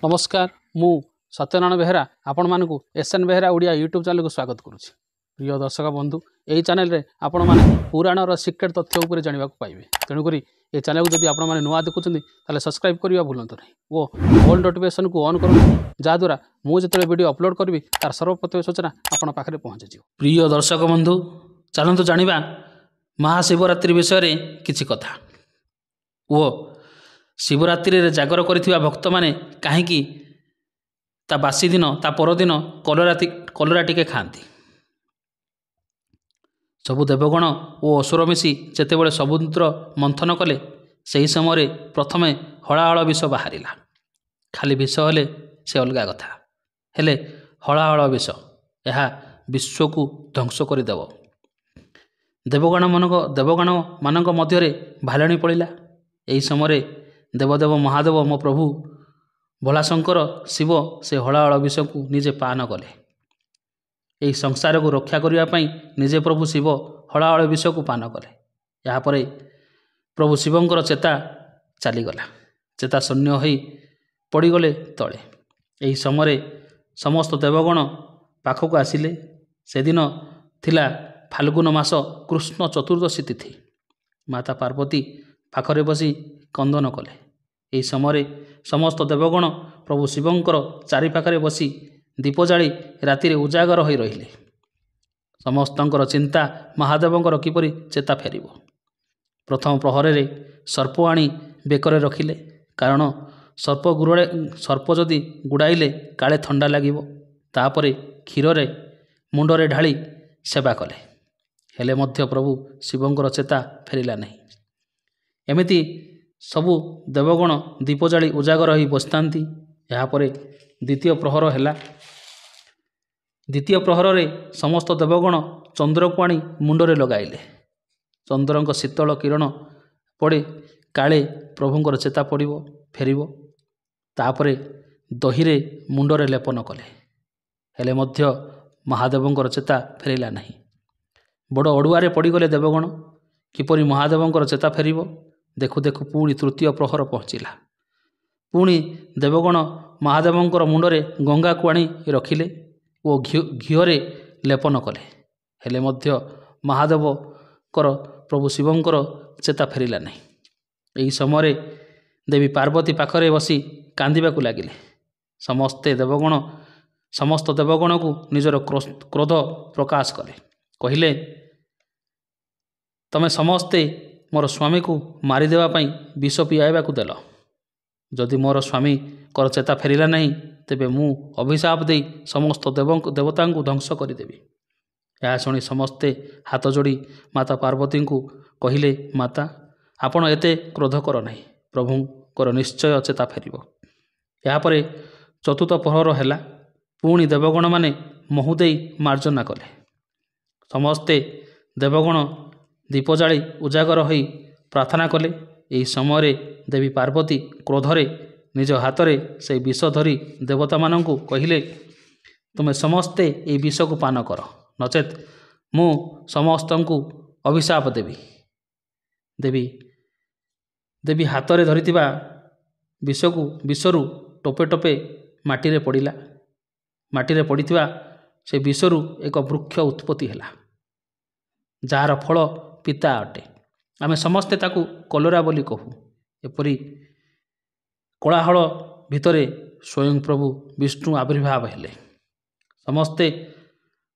नमस्कार मु सत्यनारायण बेहरा आपण मानकु SN Behera Odia YouTube channel को स्वागत करुछि। प्रिय दर्शक बंधु यही चैनल रे आपण माने पुराणर सिक्रेट तथ्य उपर जानिबा को पाइबे। तेणुकरी ये चैनल को जदि आपण माने नुआ देखुछन्ती ताले सब्सक्राइब करिया भूलंतु नहीं वो ऑल नोटिफिकेशन को ऑन करू जा द्वारा मु जतले वीडियो अपलोड करबी तार सर्वप्रथम सूचना आपण पाखरे पहुंच जिवो। प्रिय दर्शक बंधु चलंतु जानिबा महाशिवरात्रि विषय रे किछि कथा। वो शिवरात्रि रे जागर करिथिबा भक्त माने काहेकि ता बासी दिन ता परदिन कलरा टिके खाती। सबु देवगण और असुर मिसी जेतेबेले समुद्र मंथन कले सही समय प्रथमे हलाहल विष बाहरिला। खाली विष हेले से अलगा कथा हेले हलाहल विष यह विश्व को ध्वंस करदेव। देवगण मानक मध्य भालणी पड़ा। यही समय देवदेव महादेव मो प्रभु भोलाशंकर शिव से हलाहल विष को निजे पान कले। यही संसार को रक्षा करने निजे प्रभु शिव हलाहल विष को पान कले। यापर प्रभु शिवंकर चेता चलीगला। चेता शून्य हो पड़गले तले। यही समय समस्त देवगण पाखक आसिले। से दिन थिला फाल्गुन मास कृष्ण चतुर्दशी तिथि। माता पार्वती पाखरे बसी कंदन कले। यही समय समस्त देवगण प्रभु शिवंकर चारिपाखरे बसी दीप जाली राति उजागर हो रहिले। समस्तंकर चिंता महादेवंकर किपरि चेता फेरिबो। प्रथम प्रहर रे सर्प आनी बेकरे रखिले। कारण सर्प जदि गुड़ाइले काले थंडा लागिबो। तापरे क्षीर रे मुंडरे ढाली सेवा कले। हेले मध्य प्रभु शिवंकर चेता फेरिला नहीं। एमिति सबु देवगण दीप जाली उजागर हो बसतांती। यापर द्वितीय प्रहर हैला। द्वितीय प्रहर रे समस्त देवगण चंद्र को आनी मुंडरे लगाइले। चंद्रंक शीतल किरण पड़े काले प्रभुंकर चेता पड़िबो फेरिबो। तापरे दहीरे मुंडरे लेपन कले। हेले मध्य महादेवंकर चेता फेरिला नहीं। बड़ अड़ुआरे पड़गले देवगण। किपरि महादेवंकर चेता फेरिबो। देखु देखु पुणी तृतीय प्रहर पहुँचला। पुणी देवगण महादेवंकर मुंडरे गंगा को आनी रखिले और घीओरे लेपन कले। हेले मध्य महादेवकर प्रभु शिवंकर चेता फेरिला नहीं। यही समय देवी पार्वती पाखरे बसी कांदिबाकु लागिले। समस्त देवगण को निजर क्रोध प्रकाश कले। कहिले तमे समस्ते मोर स्वामी को मारिदेवा पाई विष पियाइबाकु देल। जदि मोर स्वामी कर चेता फेरिला नहीं तेबे मु अभिशाप दे समस्त देवता को ध्वंस करदेवी। यह शुणी समस्ते हाथ जोड़ी माता पार्वती को कहिले माता आपण एते क्रोध कर नहीं। प्रभु कर निश्चय चेता फेरिबो। यापर चतुर्थ प्रहर हैला। पुणी देवगण माने महुदे मार्जना कले। समस्ते देवगण दीप जाली उजागर हो प्रार्थना कले। यही समय देवी पार्वती क्रोधरे निज हाथरे से विष धरी देवता मानंकु कहिले तुमे समस्ते ये विष को पान कर नचेत मु समस्त को अभिशाप देवी। देवी हाथरे धरिथिबा विषरु टोपे टोपे माटी पड़ा। माटी पड़िथिबा से विषरु एक वृक्ष उत्पत्ति हैला। जार फल पिता अटे। आमे समस्ते ताकू कलरा बोली कहू। एपरी कोलाहल भितरे स्वयं प्रभु विष्णु आविर्भाव हेले। समस्ते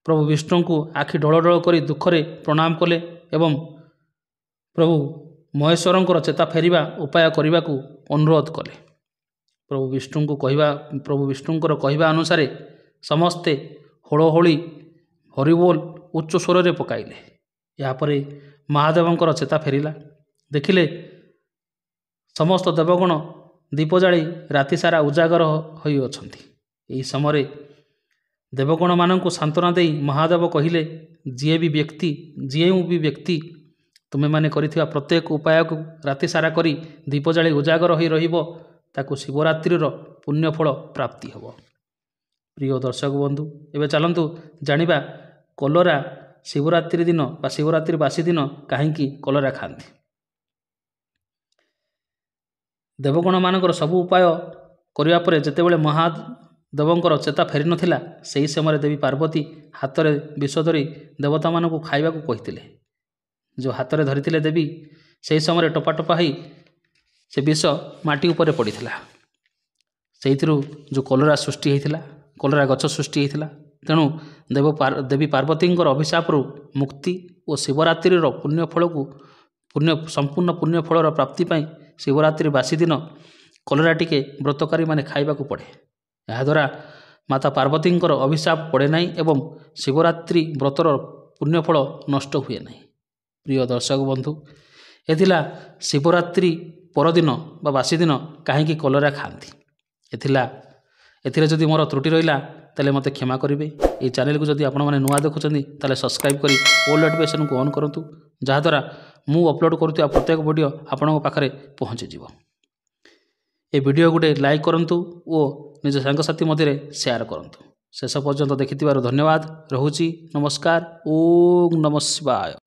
प्रभु विष्णु को आखि ढोल ढोल करी दुखरे प्रणाम कले एवं प्रभु महेश्वरंकर चेता फेरिबा उपाय करने को अनुरोध कले। प्रभु विष्णुंकर कहवा अनुसार समस्ते होळहोळी हरिबोल उच्च स्वर रे पकाइले। यापर महादेवंकर चेता फेरिला। देखिले समस्त देवगण दीप जाली राति सारा उजागर होई अछंती। एही समय देवगण मानंकु सांत्वना देई महादेव कहिले जिए भी व्यक्ति तुमे माने करिथिबा प्रत्येक उपाय को राति सारा करी दीप जाली उजागर होई रहिबो ताकु शिवरात्रिर पुण्यफल प्राप्ति हबो। प्रिय दर्शक बंधु एबे चलंतु जानिबा कलरा शिवरात्रि दिन बा शिवरात्रि बासी दिन कहीं कलरा खाती। देवगण मानकर सबु उपाय କରିବା ପରେ ଯେତେବେଳେ ମହାଦେବଙ୍କର ଚେତା ଫେରି ନଥିଲା, ସେହି ସମୟରେ ଦେବୀ ପାର୍ବତୀ ହାତରେ ବିଷ ଧରି ଦେବତାମାନଙ୍କୁ ଖାଇବାକୁ କହିଥିଲେ। ଯେଉଁ ହାତରେ ଧରିଥିଲେ ଦେବୀ, ସେହି ସମୟରେ ଟୋପା ଟୋପା ହୋଇ ସେ ବିଷ ମାଟି ଉପରେ ପଡ଼ିଥିଲା। ସେଇଥିରୁ ଯେଉଁ କଲରା ସୃଷ୍ଟି ହୋଇଥିଲା, କଲରା ଗଛ ସୃଷ୍ଟି ହୋଇଥିଲା। ତେଣୁ ଦେବୀ ପାର୍ବତୀଙ୍କର ଅଭିଶାପରୁ ମୁକ୍ତି ଓ ଶିବରାତ୍ରିର ସମ୍ପୂର୍ଣ୍ଣ ପୁଣ୍ୟ ଫଳର ପ୍ରାପ୍ତି ପାଇଁ ଶିବରାତ୍ରି ବାସି ଦିନ କଲରା ଟିକେ ବ୍ରତକାରୀମାନେ ଖାଇବାକୁ ପଡ଼େ। ଏହାଦ୍ୱାରା ମାତା ପାର୍ବତୀଙ୍କର ଅଭିଶାପ ପଡ଼େ ନାହିଁ ଏବଂ ଶିବରାତ୍ରି ବ୍ରତର ପୁଣ୍ୟଫଳ ନଷ୍ଟ ହୁଏ ନାହିଁ। ପ୍ରିୟ ଦର୍ଶକ ବନ୍ଧୁ, ଏ ଥିଲା ଶିବରାତ୍ରି ପରଦିନ ବା ବାସି ଦିନ କାହିଁକି କଲରା ଖାଆନ୍ତି। ଏଥିରେ ଯଦି ମୋର ତ୍ରୁଟି ରହିଲା ତାହେଲେ ମୋତେ କ୍ଷମା କରିବେ। ଏହି ଚ୍ୟାନେଲକୁ ଯଦି ଆପଣମାନେ ନୂଆ ଦେଖୁଛନ୍ତି ତାହେଲେ ସବସ୍କ୍ରାଇବ୍ କରି ଅଲ୍ ନୋଟିଫିକେସନକୁ ଅନ୍ କରନ୍ତୁ, ଯାହାଦ୍ୱାରା ମୁଁ ଅପଲୋଡ଼ କରୁଥିବା ପ୍ରତ୍ୟେକ ଭିଡ଼ିଓ ଆପଣଙ୍କ ପାଖରେ ପହଞ୍ଚିଯିବ। ଏ ଭିଡ଼ିଓ ଗୋଟେ ଲାଇକ୍ କରନ୍ତୁ ଓ ନିଜ ସାଙ୍ଗସାଥି ମଧ୍ୟରେ ସେୟାର କରନ୍ତୁ। ଶେଷ ପର୍ଯ୍ୟନ୍ତ ଦେଖିଥିବାରୁ ଧନ୍ୟବାଦ। ରହୁଛି। ନମସ୍କାର। ଓମ୍ ନମଃ ଶିବାୟ।